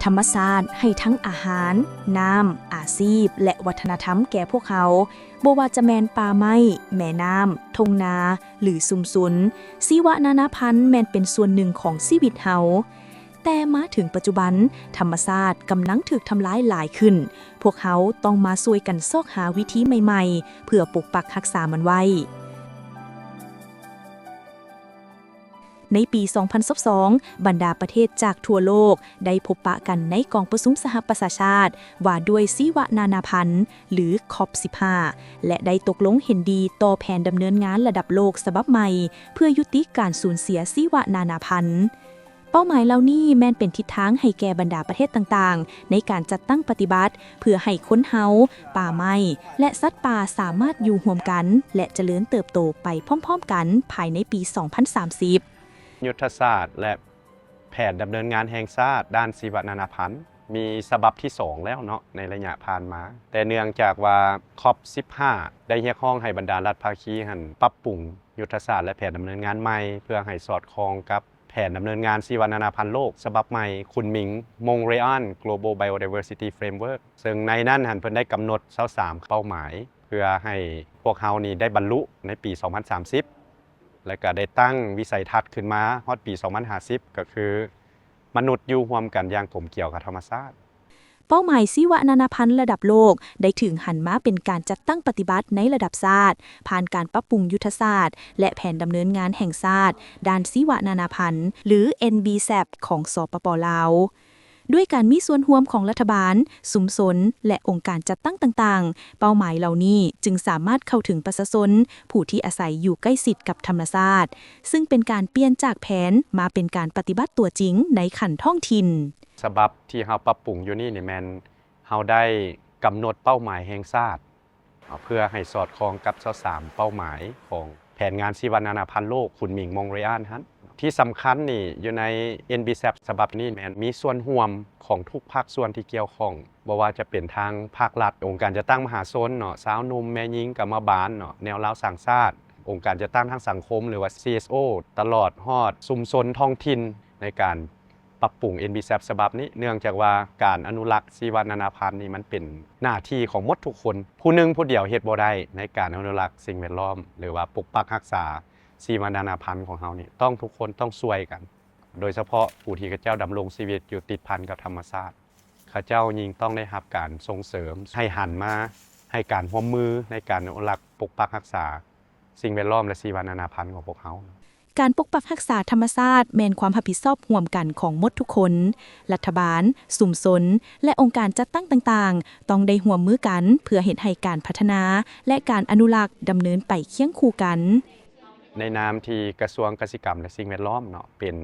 ธรรมศาสตร์ให้ทั้งอาหารน้ำอาชีพและวัฒนธรรมแก่พวกเขาบ่ว่าจะแมนป่าไม้แม่น้ำทงนาหรือสุมสุนชีวนานาพันธุ์แมนเป็นส่วนหนึ่งของชีวิตเฮาแต่มาถึงปัจจุบันธรรมชาติกำลังถูกทำลายหลายขึ้นพวกเขาต้องมาช่วยกันซอกหาวิธีใหม่ๆเพื่อปกปักรักษามันไว้ในปี 2022 บรรดาประเทศจากทั่วโลกได้พบปะกันในกองประชุมสหประชาชาติว่าด้วยชีวนานาพันธุ์หรือ COP15 และได้ตกลงเห็นดีต่อแผนดำเนินงานระดับโลกฉบับใหม่เพื่อยุติการสูญเสียชีวนานาพันธุ์เป้าหมายเหล่านี้แม่นเป็นทิศทางให้แก่บรรดาประเทศต่างๆในการจัดตั้งปฏิบัติเพื่อให้คนเฮาป่าไม้และสัตว์ป่าสามารถอยู่ร่วมกันและเจริญเติบโตไปพร้อมๆกันภายในปี 2030ยุทธศาสตร์และแผนดำเนินงานแห่งชาติด้านชีวนานาพันธุ์มีฉบับที่2แล้วเนาะในระยะผ่านมาแต่เนื่องจากว่า COP15 ได้เรียกร้องให้บรรดารัฐภาคีปรับปรุงยุทธศาสตร์และแผนดำเนินงานใหม่เพื่อให้สอดคล้องกับแผนดำเนินงานชีวนานาพันธุ์โลกฉบับใหม่คุนหมิง Montreal Global Biodiversity Framework ซึ่งในนั้นเพิ่นได้กำหนด23เป้าหมายเพื่อให้พวกเรานี่ได้บรรลุในปี 2030และก็ได้ตั้งวิสัยทัศน์ขึ้นมาฮอดปี 2050 ก็คือมนุษย์อยู่ร่วมกันอย่างกลมเกลี่ยวกับธรรมชาติเป้าหมายชีวนานาพันธุ์ระดับโลกได้ถึงหันมาเป็นการจัดตั้งปฏิบัติในระดับชาติผ่านการปรับปรุงยุทธศาสตร์และแผนดำเนินงานแห่งชาติด้านชีวนานาพันธุ์หรือ NBSAP ของสปป.ลาวด้วยการมีส่วนร่วมของรัฐบาลสุมสนและองค์การจัดตั้งต่างๆเป้าหมายเหล่านี้จึงสามารถเข้าถึงประชาชนผู้ที่อาศัยอยู่ใกล้ชิดกับธรรมชาติซึ่งเป็นการเปลี่ยนจากแผนมาเป็นการปฏิบัติตัวจริงในขั้นท้องถิ่นฉบับที่เราปรับปรุงอยู่นี่แม่นเราได้กำหนดเป้าหมายแห่งชาติเพื่อให้สอดคล้องกับ23เป้าหมายของแผนงานชีวนานาพันธุ์โลกคุนหมิง Montreal ที่สำคัญนี่อยู่ใน NBSAP ฉบับนี้แม่นมีส่วนร่วมของทุกภาคส่วนที่เกี่ยวข้องบ่ว่าจะเป็นทางภาครัฐองค์การจัดตั้งมหาชนเนาะสาวหนุ่มแม่หญิงกรรมบาลเนาะแนวราวสร้างชาติองค์การจัดตั้งทางสังคมหรือว่า CSO ตลอดฮอดชุมชนท้องถิ่นในการปรับปรุง NBSAP ฉบับนี้เนื่องจากว่าการอนุรักษ์ชีวนานาพันธุ์นี่มันเป็นหน้าที่ของหมดทุกคนผู้หนึ่งผู้เดียวเฮ็ดบ่ได้ในการอนุรักษ์สิ่งแวดล้อมหรือว่าปกปักรักษาชีวนานาพันธุ์ของเรานี่ต้องทุกคนต้องช่วยกันโดยเฉพาะผู้ที่เขาเจ้าดำรงชีวิตอยู่ติดพันกับธรรมชาติเขาเจ้ายิ่งต้องได้รับการส่งเสริมให้หันมาให้การร่วมมือในการอนุรักษ์ปกปักรักษาสิ่งแวดล้อมและชีวนานาพันธุ์ของพวกเขาการปกปักรักษาธรรมชาติแม่นความรับผิดชอบร่วมกันของหมดทุกคนรัฐบาลสุมสนและองค์การจัดตั้งต่างๆต้องได้ร่วมมือกันเพื่อเฮ็ดให้การพัฒนาและการอนุรักษ์ดำเนินไปเคียงคู่กันในนามที่กระทรวงเกษตรกรรมและสิ่งแวดล้อมเนาะเป็น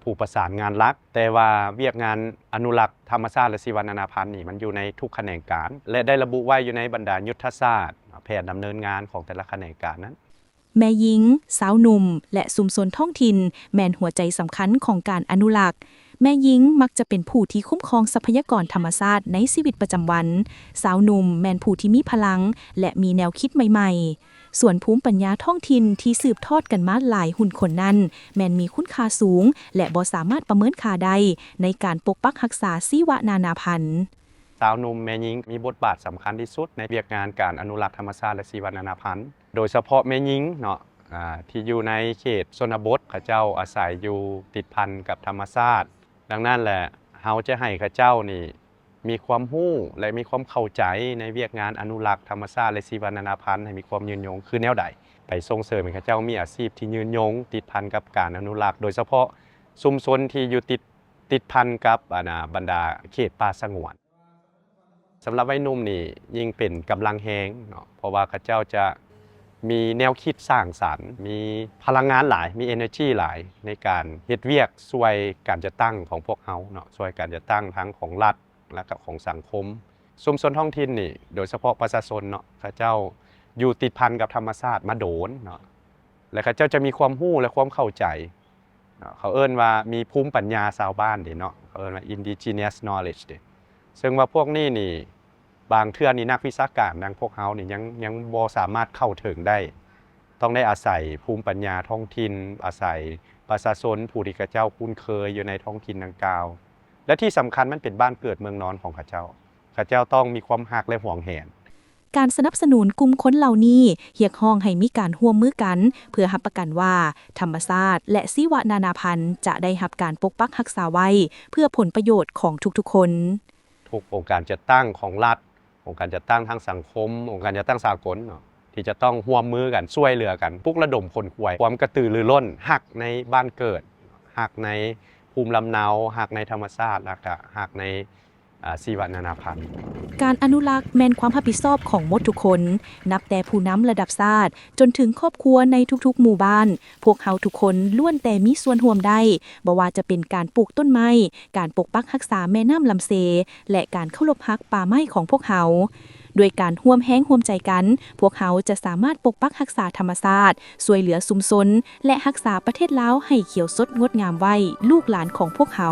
ผู้ประสานงานหลักแต่ว่าเวียกงานอนุรักษ์ธรรมชาติและชีวนานาพันธุ์นี่มันอยู่ในทุกแขนงการและได้ระบุไว้อยู่ในบรรดายุทธศาสตร์แผนดำเนินงานของแต่ละแขนงการนั้นแม่หญิงสาวหนุ่มและชุมชนท้องถิ่นแม่นหัวใจสำคัญของการอนุรักษ์แม่หญิงมักจะเป็นผู้ที่คุ้มครองทรัพยากรธรรมชาติในชีวิตประจำวันสาวหนุ่มแม่นผู้ที่มีพลังและมีแนวคิดใหม่ๆส่วนภูมิปัญญาท้องถิ่นที่สืบทอดกันมาหลายหุ่นคนนั้นแม่นมีคุณค่าสูงและบ่สามารถประเมินค่าได้ในการปกปักรักษาชีวนานาพันธุ์สาวหนุ่มแม่หญิงมีบทบาทสำคัญที่สุดในเวียกงานการอนุรักษ์ธรรมชาติและชีวนานาพันธุ์โดยเฉพาะแม่หญิงเนาะที่อยู่ในเขตชนบทเขาเจ้าอาศัยอยู่ติดพันกับธรรมชาติดังนั้นแหละเฮาจะให้เขาเจ้านี่มีความรู้และมีความเข้าใจในเวียกงานอนุรักษ์ธรรมชาติและชีวนานาพันธุ์ให้มีความยืนยงคือแนวใดไปส่งเสริมให้เขาเจ้ามีอาชีพที่ยืนยงติดพันกับการอนุรักษ์โดยเฉพาะชุมชนที่อยู่ติดพันกับบรรดาเขตป่าสงวนสำหรับวัยหนุ่มนี่ยิ่งเป็นกำลังแฮงเนาะเพราะว่าเขาเจ้าจะมีแนวคิดสร้างสรรค์มีพลังงานหลายมี energy หลายในการเฮ็ดเวียกช่วยการจะตั้งของพวกเฮาเนาะช่วยการจะตั้งทั้งของรัฐและก็ของสังคมชุมชนท้องถิ่นนี่โดยเฉพาะประชาชนเนาะเขาเจ้าอยู่ติดพันกับธรรมชาติมาโดนเนาะและเขาเจ้าจะมีความรู้และความเข้าใจเขาเอิ้นว่ามีภูมิปัญญาชาวบ้านเนาะเขาเอิ้นว่า indigenous knowledge ซึ่งว่าพวกนี้นี่บางเทื่อนี่นักวิชาการดังพวกเฮานี่ยังบ่สามารถเข้าถึงได้ต้องได้อาศัยภูมิปัญญาท้องถิ่นอาศัยประชาชนผู้ที่เขาเจ้าคุ้นเคยอยู่ในท้องถิ่นดังกล่าว และที่สำคัญมันเป็นบ้านเกิดเมืองนอนของข้าเจ้าข้าเจ้าต้องมีความรักและห่วงแหน การสนับสนุนกลุ่มคนเหล่านี้เรียกร้องให้มีการร่วมมือกัน เพื่อรับประกันว่า ธรรมชาติและชีวนานาพันธุ์จะได้รับการปกปักรักษาไว้ เพื่อผลประโยชน์ของทุกๆคน ทุกองค์การจัดตั้งของรัฐองค์การจัดตั้งทางสังคมองค์การจัดตั้งสากลเนาะที่จะต้องร่วมมือกันช่วยเหลือกันปลุกระดมคนขวยความกระตือรือร้นฮักในบ้านเกิดฮักในภูมิลำเนาฮักในธรรมชาติแล้วก็ฮักในชีวนานาพันธุ์ การอนุรักษ์แม่นความรับผิดชอบของหมดทุกคน นับแต่ผู้นำระดับชาติจนถึงครอบครัวในทุกๆหมู่บ้าน พวกเขาทุกคนล้วนแต่มีส่วนร่วมได้บ่ว่าจะเป็นการปลูกต้นไม้ การปกปักรักษาแม่น้ำลำเซ และการเคารพรักป่าไม้ของพวกเขาด้วยการร่วมแห้งร่วมใจกัน พวกเขาจะสามารถปกปักรักษาธรรมชาติช่วยเหลือชุมชนและรักษาประเทศลาวให้เขียวสดงดงามไว้ลูกหลานของพวกเขา